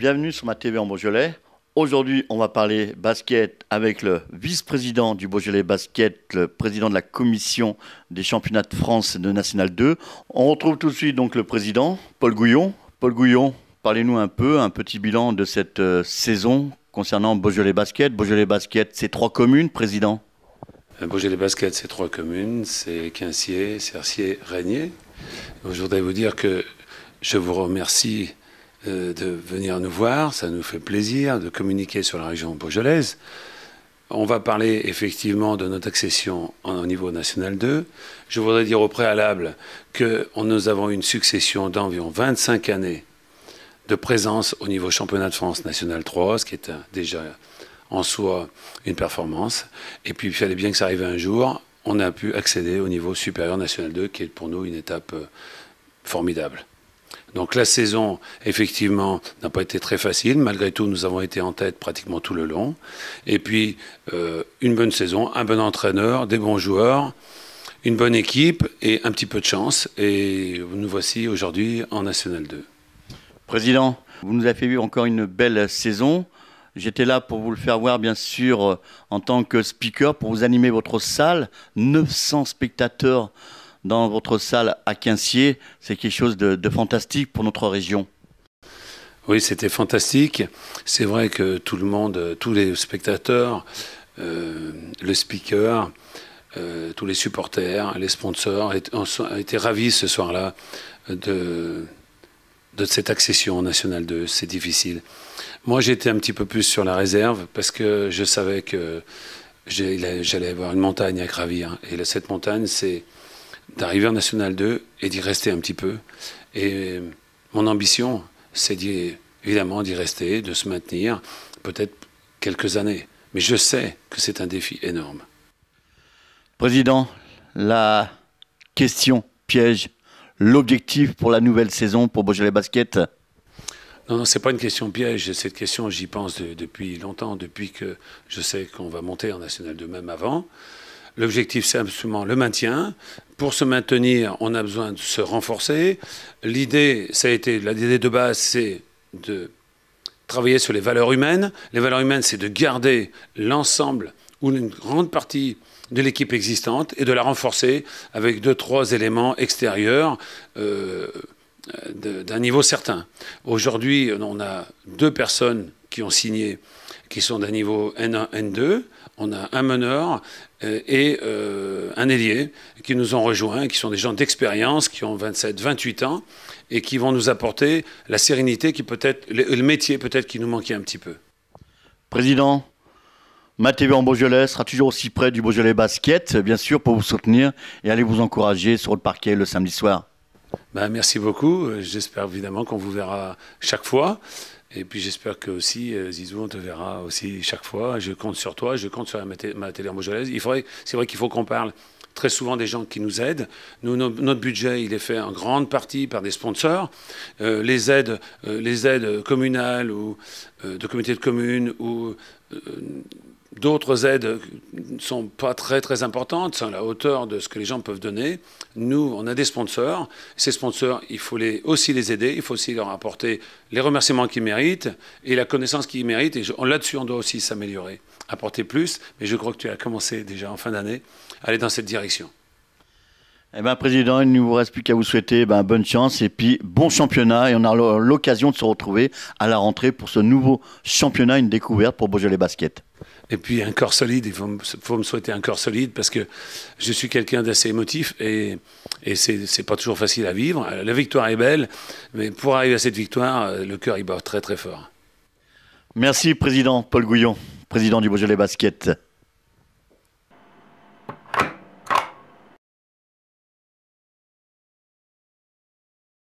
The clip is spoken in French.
bienvenue sur ma TV en Beaujolais. Aujourd'hui, on va parler basket avec le vice-président du Beaujolais Basket, le président de la commission des championnats de France de National 2. On retrouve tout de suite donc le président, Paul Gouillon. Paul Gouillon, parlez-nous un petit bilan de cette saison concernant Beaujolais Basket. Beaujolais Basket, c'est 3 communes, président. Beaujolais Basket, c'est 3 communes, c'est Quinciers, Cercier, Régnier. Je voudrais vous dire que je vous remercie de venir nous voir, ça nous fait plaisir de communiquer sur la région beaujolaise. On va parler effectivement de notre accession au niveau national 2. Je voudrais dire au préalable que nous avons une succession d'environ 25 années de présence au niveau championnat de France national 3, ce qui est déjà en soi une performance. Et puis il fallait bien que ça arrive un jour. On a pu accéder au niveau supérieur national 2, qui est pour nous une étape formidable. Donc la saison, effectivement, n'a pas été très facile. Malgré tout, nous avons été en tête pratiquement tout le long. Et puis, une bonne saison, un bon entraîneur, des bons joueurs, une bonne équipe et un petit peu de chance. Et nous voici aujourd'hui en National 2. Président, vous nous avez fait vivre encore une belle saison. J'étais là pour vous le faire voir, bien sûr, en tant que speaker, pour vous animer votre salle. 900 spectateurs dans votre salle à Quinciers, c'est quelque chose de fantastique pour notre région. Oui, c'était fantastique. C'est vrai que tout le monde, tous les spectateurs, le speaker, tous les supporters, les sponsors ont été ravis ce soir-là de cette accession nationale 2. C'est difficile. Moi, j'étais un petit peu plus sur la réserve parce que je savais que j'allais avoir une montagne à gravir. Et cette montagne, c'est d'arriver en National 2 et d'y rester un petit peu. Et mon ambition, c'est évidemment d'y rester, de se maintenir, peut-être quelques années. Mais je sais que c'est un défi énorme. Président, la question piège, l'objectif pour la nouvelle saison pour Beaujolais Basket? Non, c'est pas une question piège. Cette question, j'y pense depuis longtemps, depuis que je sais qu'on va monter en National 2, même avant. L'objectif, c'est absolument le maintien. Pour se maintenir, on a besoin de se renforcer. L'idée, l'idée de base, c'est de travailler sur les valeurs humaines. Les valeurs humaines, c'est de garder l'ensemble ou une grande partie de l'équipe existante et de la renforcer avec 2-3 éléments extérieurs d'un niveau certain. Aujourd'hui, on a 2 personnes qui ont signé, qui sont d'un niveau N1, N2. On a un meneur et un ailier qui nous ont rejoints, qui sont des gens d'expérience, qui ont 27, 28 ans et qui vont nous apporter la sérénité qui peut-être, le métier peut-être qui nous manquait un petit peu. Président, ma TV en Beaujolais sera toujours aussi près du Beaujolais Basket, bien sûr, pour vous soutenir et aller vous encourager sur le parquet le samedi soir. Merci beaucoup. J'espère évidemment qu'on vous verra chaque fois. Et puis j'espère que aussi, Zizou, on te verra aussi chaque fois. Je compte sur toi, je compte sur ma télé en Beaujolais. C'est vrai qu'il faut qu'on parle très souvent des gens qui nous aident. Nous, notre budget, il est fait en grande partie par des sponsors. Les aides communales ou de comités de communes ou d'autres aides ne sont pas très importantes, sont à la hauteur de ce que les gens peuvent donner. Nous, on a des sponsors. Ces sponsors, il faut aussi les aider, il faut aussi leur apporter les remerciements qu'ils méritent et la connaissance qu'ils méritent. Et là-dessus, on doit aussi s'améliorer, apporter plus. Mais je crois que tu as commencé déjà en fin d'année à aller dans cette direction. Eh bien, Président, il ne vous reste plus qu'à vous souhaiter bonne chance et puis bon championnat. Et on a l'occasion de se retrouver à la rentrée pour ce nouveau championnat, une découverte pour Beaujolais Basket. Et puis un corps solide, il faut me souhaiter un corps solide parce que je suis quelqu'un d'assez émotif et c'est pas toujours facile à vivre. La victoire est belle, mais pour arriver à cette victoire, le cœur il bat très fort. Merci, Président Paul Gouillon, président du Beaujolais Basket.